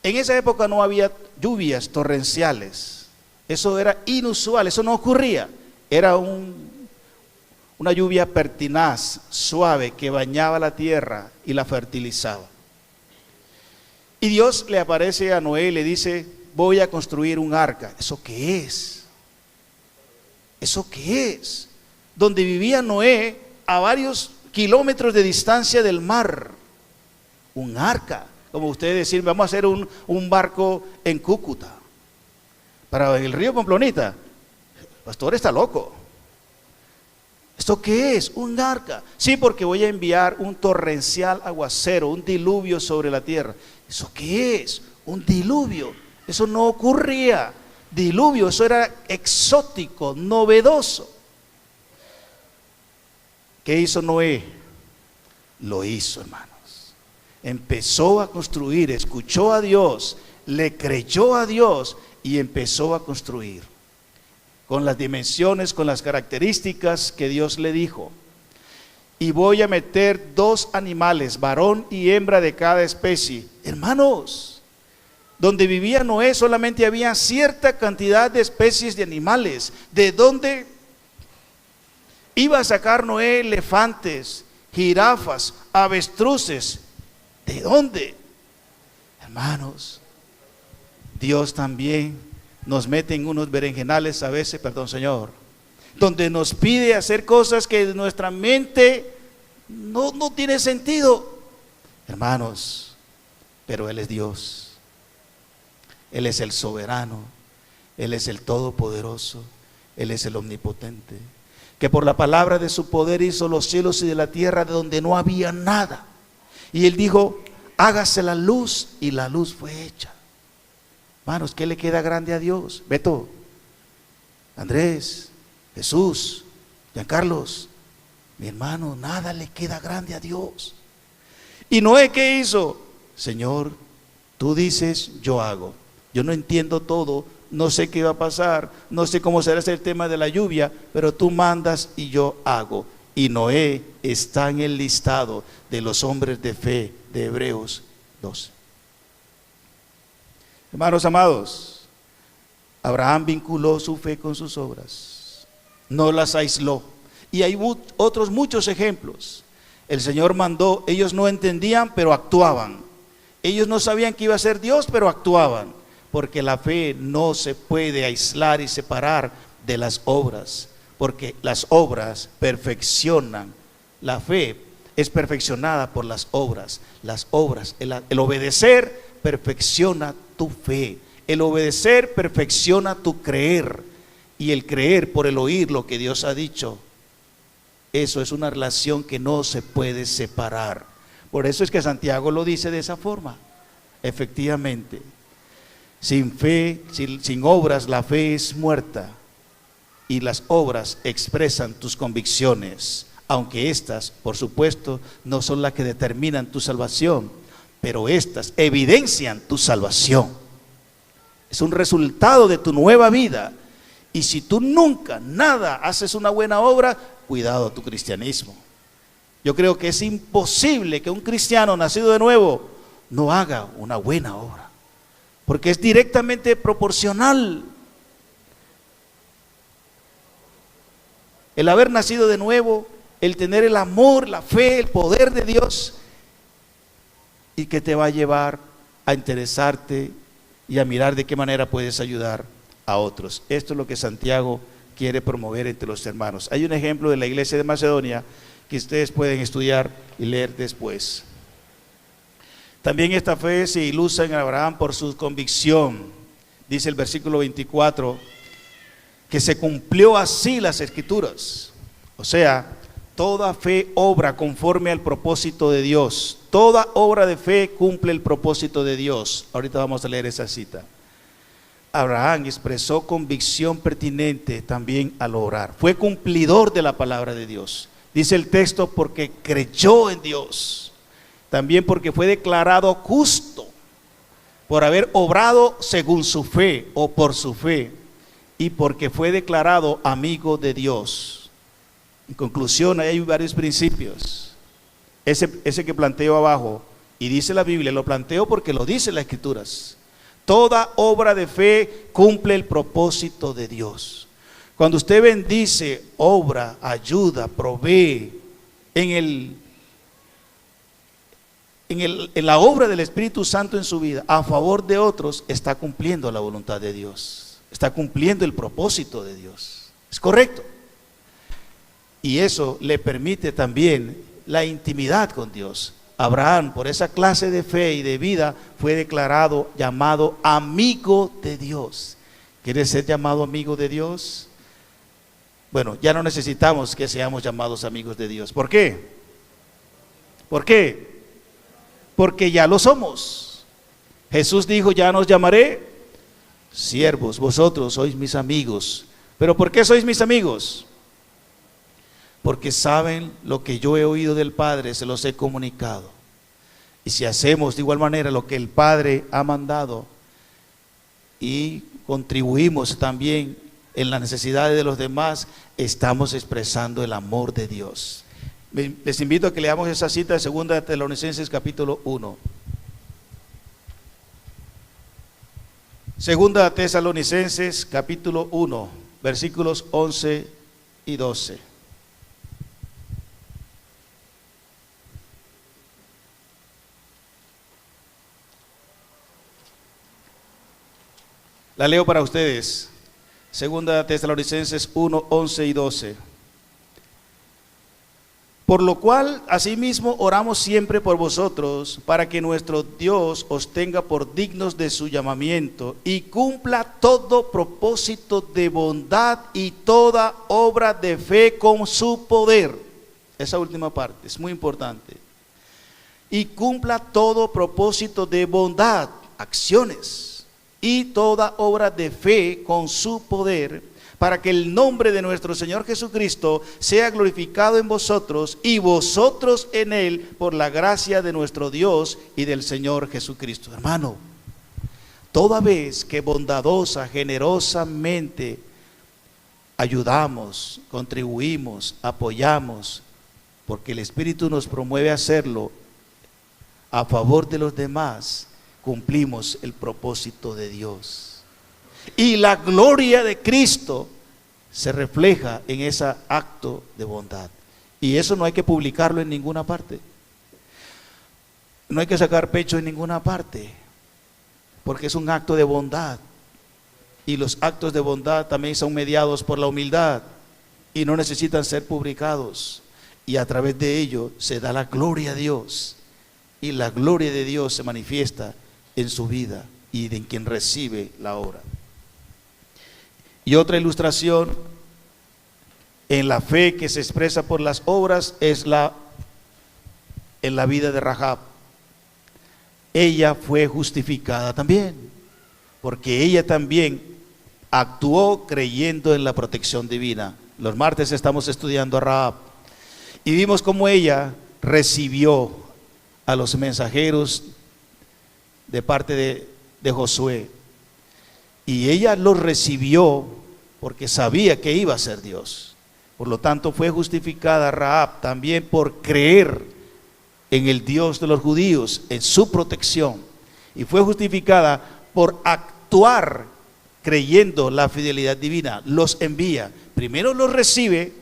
En esa época no había lluvias torrenciales. Eso era inusual, eso no ocurría. Era una lluvia pertinaz, suave, que bañaba la tierra y la fertilizaba. Y Dios le aparece a Noé y le dice: voy a construir un arca. ¿Eso qué es? ¿Eso qué es? Donde vivía Noé, a varios kilómetros de distancia del mar. Un arca. Como ustedes decir, vamos a hacer un barco en Cúcuta, para el río Pamplonita. El pastor está loco. ¿Esto qué es? Un arca. Sí, porque voy a enviar un torrencial aguacero, un diluvio sobre la tierra. ¿Eso qué es? Un diluvio. Eso no ocurría. Diluvio, eso era exótico, novedoso. ¿Qué hizo Noé? Lo hizo, hermanos. Empezó a construir, escuchó a Dios, le creyó a Dios y empezó a construir con las dimensiones, con las características que Dios le dijo. Y voy a meter 2 animales, varón y hembra de cada especie. Hermanos, donde vivía Noé solamente había cierta cantidad de especies de animales. ¿De dónde iba a sacar Noé elefantes, jirafas, avestruces? ¿De dónde? Hermanos, Dios también nos mete en unos berenjenales a veces, perdón Señor, donde nos pide hacer cosas que nuestra mente no tiene sentido. Hermanos, pero Él es Dios. Él es el soberano, Él es el todopoderoso, Él es el omnipotente, que por la palabra de su poder hizo los cielos y de la tierra de donde no había nada. Y Él dijo: hágase la luz, y la luz fue hecha. Hermanos, ¿qué le queda grande a Dios? Beto, Andrés, Jesús, Giancarlos, mi hermano, nada le queda grande a Dios. ¿Y Noé qué hizo? Señor, tú dices, yo hago. Yo no entiendo todo, no sé qué va a pasar, no sé cómo será el tema de la lluvia, pero tú mandas y yo hago. Y Noé está en el listado de los hombres de fe de Hebreos 12. Hermanos amados, Abraham vinculó su fe con sus obras, no las aisló. Y hay otros muchos ejemplos. El Señor mandó, ellos no entendían, pero actuaban. Ellos no sabían que iba a ser Dios, pero actuaban. Porque la fe no se puede aislar y separar de las obras, porque las obras perfeccionan. La fe es perfeccionada por las obras. Las obras, el obedecer perfecciona tu fe. El obedecer perfecciona tu creer. Y el creer por el oír lo que Dios ha dicho, eso es una relación que no se puede separar. Por eso es que Santiago lo dice de esa forma. Efectivamente, sin fe, sin obras, la fe es muerta. Y las obras expresan tus convicciones, aunque estas, por supuesto, no son las que determinan tu salvación, pero estas evidencian tu salvación. Es un resultado de tu nueva vida. Y si tú nunca, nada, haces una buena obra, cuidado tu cristianismo. Yo creo que es imposible que un cristiano nacido de nuevo no haga una buena obra, porque es directamente proporcional. El haber nacido de nuevo, el tener el amor, la fe, el poder de Dios, y que te va a llevar a interesarte y a mirar de qué manera puedes ayudar a otros. Esto es lo que Santiago quiere promover entre los hermanos. Hay un ejemplo de la iglesia de Macedonia que ustedes pueden estudiar y leer después. También esta fe se ilustra en Abraham por su convicción. Dice el versículo 24, que se cumplió así las escrituras. O sea, toda fe obra conforme al propósito de Dios. Toda obra de fe cumple el propósito de Dios. Ahorita vamos a leer esa cita. Abraham expresó convicción pertinente también al orar. Fue cumplidor de la palabra de Dios. Dice el texto, porque creyó en Dios. También porque fue declarado justo por haber obrado según su fe o por su fe. Y porque fue declarado amigo de Dios. En conclusión, hay varios principios. Ese que planteo abajo Y dice la Biblia, lo planteo porque lo dice las Escrituras. Toda obra de fe cumple el propósito de Dios. Cuando usted bendice, obra, ayuda, provee en la obra del Espíritu Santo en su vida, a favor de otros, está cumpliendo la voluntad de Dios. Está cumpliendo el propósito de Dios. ¿Es correcto? Y eso le permite también la intimidad con Dios. Abraham, por esa clase de fe y de vida, fue declarado, llamado amigo de Dios. ¿Quieres ser llamado amigo de Dios? Bueno, ya no necesitamos que seamos llamados amigos de Dios. ¿Por qué? ¿Por qué? Porque ya lo somos. Jesús dijo, ya no os llamaré siervos, vosotros sois mis amigos. ¿Pero por qué sois mis amigos? Porque saben lo que yo he oído del Padre, se los he comunicado. Y si hacemos de igual manera lo que el Padre ha mandado y contribuimos también en las necesidades de los demás, estamos expresando el amor de Dios. Les invito a que leamos esa cita de 2 Tesalonicenses capítulo 1. 2 Tesalonicenses capítulo 1, versículos 11 y 12. La leo para ustedes. 2 Tesalonicenses 1, 11 y 12. Por lo cual, asimismo, oramos siempre por vosotros, para que nuestro Dios os tenga por dignos de su llamamiento y cumpla todo propósito de bondad y toda obra de fe con su poder. Esa última parte es muy importante. Y cumpla todo propósito de bondad, acciones, y toda obra de fe con su poder, para que el nombre de nuestro Señor Jesucristo sea glorificado en vosotros y vosotros en Él, por la gracia de nuestro Dios y del Señor Jesucristo. Hermano, toda vez que bondadosa, generosamente ayudamos, contribuimos, apoyamos, porque el Espíritu nos promueve a hacerlo a favor de los demás, cumplimos el propósito de Dios. Y la gloria de Cristo se refleja en ese acto de bondad. Y eso no hay que publicarlo en ninguna parte. No hay que sacar pecho en ninguna parte, porque es un acto de bondad. Y los actos de bondad también son mediados por la humildad y no necesitan ser publicados. Y a través de ello se da la gloria a Dios. Y la gloria de Dios se manifiesta en su vida y en quien recibe la obra. Y otra ilustración en la fe que se expresa por las obras es en la vida de Rahab. Ella fue justificada también, porque ella también actuó creyendo en la protección divina. Los martes estamos estudiando a Rahab y vimos cómo ella recibió a los mensajeros de parte de Josué, y ella los recibió porque sabía que iba a ser Dios. Por lo tanto, fue justificada Rahab también por creer en el Dios de los judíos, en su protección, y fue justificada por actuar creyendo la fidelidad divina. Los envía, primero los recibe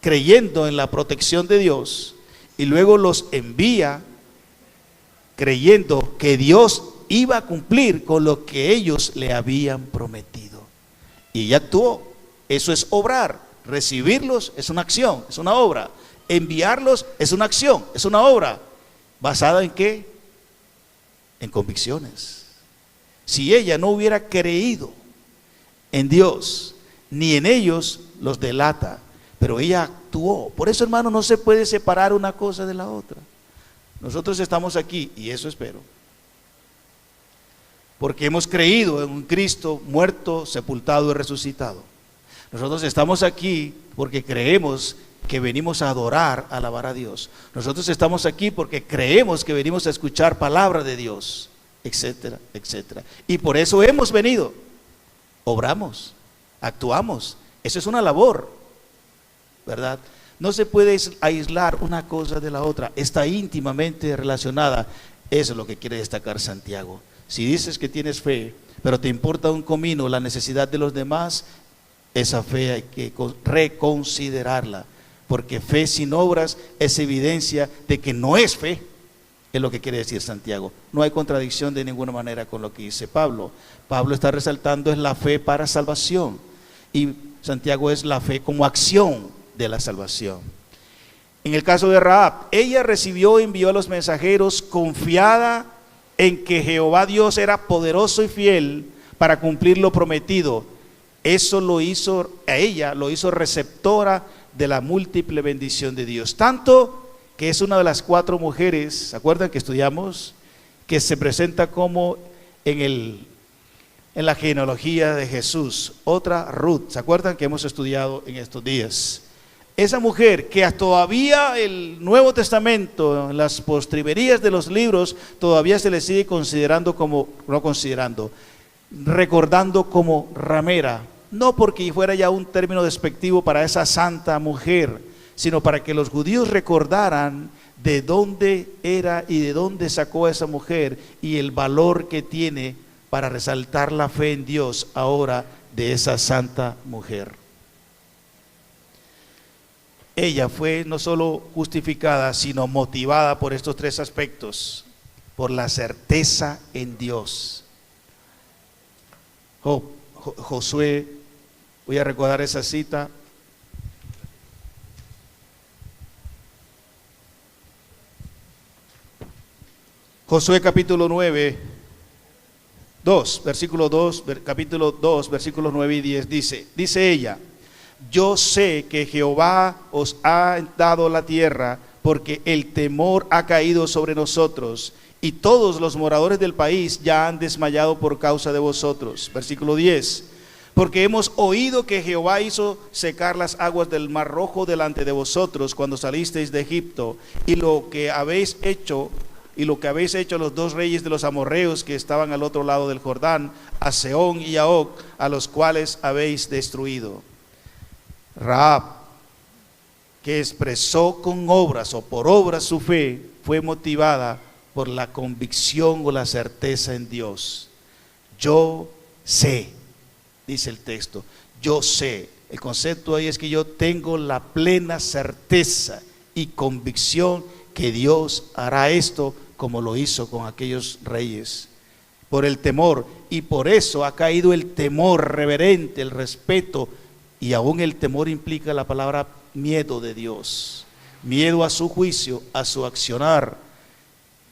creyendo en la protección de Dios, y luego los envía creyendo que Dios iba a cumplir con lo que ellos le habían prometido. Y ella actuó. Eso es obrar. Recibirlos es una acción, es una obra. Enviarlos es una acción, es una obra. ¿Basada en qué? En convicciones. Si ella no hubiera creído en Dios, ni en ellos, los delata. Pero ella actuó. Por eso, hermano, no se puede separar una cosa de la otra. Nosotros estamos aquí, y eso espero, porque hemos creído en un Cristo muerto, sepultado y resucitado. Nosotros estamos aquí porque creemos que venimos a adorar, a alabar a Dios. Nosotros estamos aquí porque creemos que venimos a escuchar palabra de Dios, etcétera, etcétera. Y por eso hemos venido. Obramos, actuamos. Eso es una labor, ¿verdad? No se puede aislar una cosa de la otra, está íntimamente relacionada. Eso es lo que quiere destacar Santiago. Si dices que tienes fe, pero te importa un comino la necesidad de los demás, esa fe hay que reconsiderarla, porque fe sin obras es evidencia de que no es fe, es lo que quiere decir Santiago. No hay contradicción de ninguna manera con lo que dice Pablo. Pablo está resaltando es la fe para salvación, y Santiago es la fe como acción de la salvación. En el caso de Rahab, ella recibió y envió a los mensajeros confiada en que Jehová Dios era poderoso y fiel para cumplir lo prometido. Eso lo hizo a ella, lo hizo receptora de la múltiple bendición de Dios. Tanto que es una de las 4 mujeres, ¿se acuerdan que estudiamos? Que se presenta como en la genealogía de Jesús. Otra, Ruth, ¿se acuerdan que hemos estudiado en estos días? Esa mujer que todavía el Nuevo Testamento, en las postrimerías de los libros, todavía se le sigue considerando como, no considerando, recordando como ramera. No porque fuera ya un término despectivo para esa santa mujer, sino para que los judíos recordaran de dónde era y de dónde sacó a esa mujer y el valor que tiene para resaltar la fe en Dios ahora de esa santa mujer. Ella fue no solo justificada, sino motivada por estos 3 aspectos, por la certeza en Dios. Josué, voy a recordar esa cita. Josué capítulo 9, 2, versículo 2, capítulo 2, versículos 9 y 10 dice ella: yo sé que Jehová os ha dado la tierra, porque el temor ha caído sobre nosotros, y todos los moradores del país ya han desmayado por causa de vosotros. Versículo 10: porque hemos oído que Jehová hizo secar las aguas del Mar Rojo delante de vosotros cuando salisteis de Egipto, y lo que habéis hecho a los 2 reyes de los amorreos que estaban al otro lado del Jordán, a Sehón y a Og, a los cuales habéis destruido. Rahab, que expresó con obras o por obras su fe, fue motivada por la convicción o la certeza en Dios. Yo sé, dice el texto, yo sé. El concepto ahí es que yo tengo la plena certeza y convicción que Dios hará esto como lo hizo con aquellos reyes. Por el temor, y por eso ha caído el temor reverente, el respeto. Y aún el temor implica la palabra miedo de Dios, miedo a su juicio, a su accionar.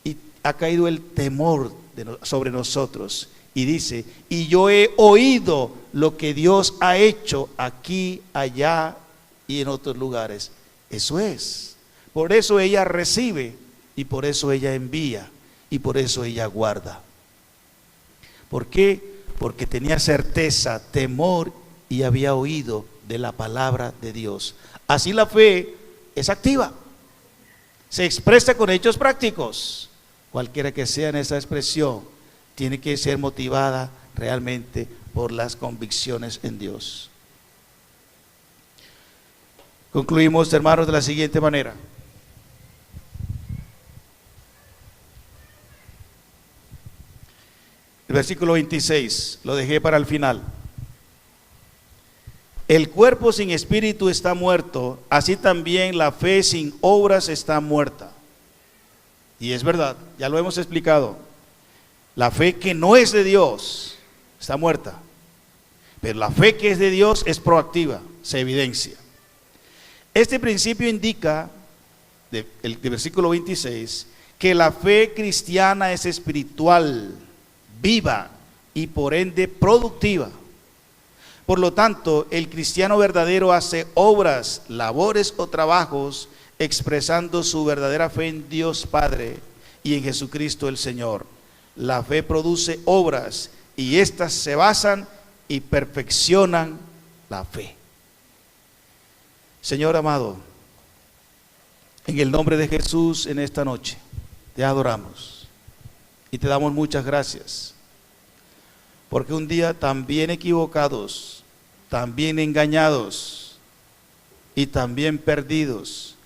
Y ha caído el temor sobre nosotros. Y dice: y yo he oído lo que Dios ha hecho aquí, allá y en otros lugares. Eso es. Por eso ella recibe, y por eso ella envía, y por eso ella guarda. ¿Por qué? Porque tenía certeza, temor, y había oído de la palabra de Dios. Así la fe es activa, se expresa con hechos prácticos. Cualquiera que sea en esa expresión, tiene que ser motivada realmente por las convicciones en Dios. Concluimos, hermanos, de la siguiente manera. El versículo 26, lo dejé para el final. El cuerpo sin espíritu está muerto, así también la fe sin obras está muerta. Y es verdad, ya lo hemos explicado. La fe que no es de Dios está muerta, pero la fe que es de Dios es proactiva, se evidencia. Este principio indica, del versículo 26, que la fe cristiana es espiritual, viva y por ende productiva. Por lo tanto, el cristiano verdadero hace obras, labores o trabajos expresando su verdadera fe en Dios Padre y en Jesucristo el Señor. La fe produce obras y éstas se basan y perfeccionan la fe. Señor amado, en el nombre de Jesús en esta noche te adoramos y te damos muchas gracias. Porque un día también equivocados, también engañados y también perdidos,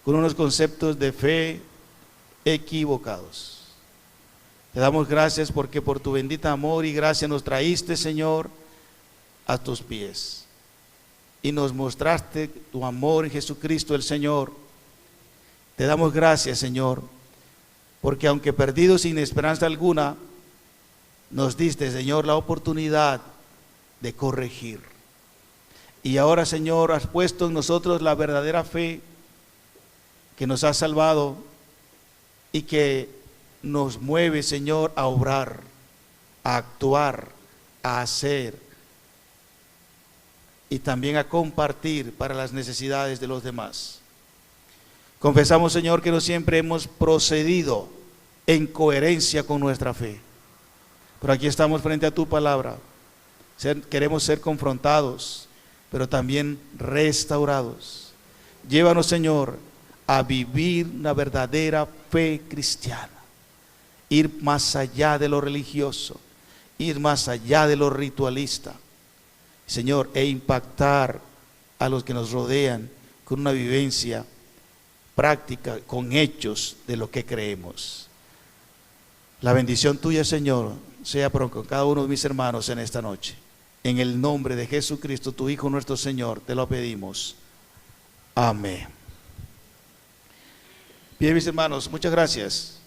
con unos conceptos de fe equivocados. Te damos gracias porque por tu bendita amor y gracia nos traíste, Señor, a tus pies. Y nos mostraste tu amor en Jesucristo el Señor. Te damos gracias, Señor, porque aunque perdidos sin esperanza alguna, nos diste, Señor, la oportunidad de corregir. Y ahora, Señor, has puesto en nosotros la verdadera fe que nos ha salvado y que nos mueve, Señor, a obrar, a actuar, a hacer y también a compartir para las necesidades de los demás. Confesamos, Señor, que no siempre hemos procedido en coherencia con nuestra fe, pero aquí estamos frente a tu palabra. Queremos ser confrontados, pero también restaurados. Llévanos, Señor, a vivir una verdadera fe cristiana, ir más allá de lo religioso, ir más allá de lo ritualista, Señor, e impactar a los que nos rodean con una vivencia práctica, con hechos de lo que creemos. La bendición tuya, Señor, sea con cada uno de mis hermanos en esta noche. En el nombre de Jesucristo, tu Hijo nuestro Señor, te lo pedimos. Amén. Bien, mis hermanos, muchas gracias.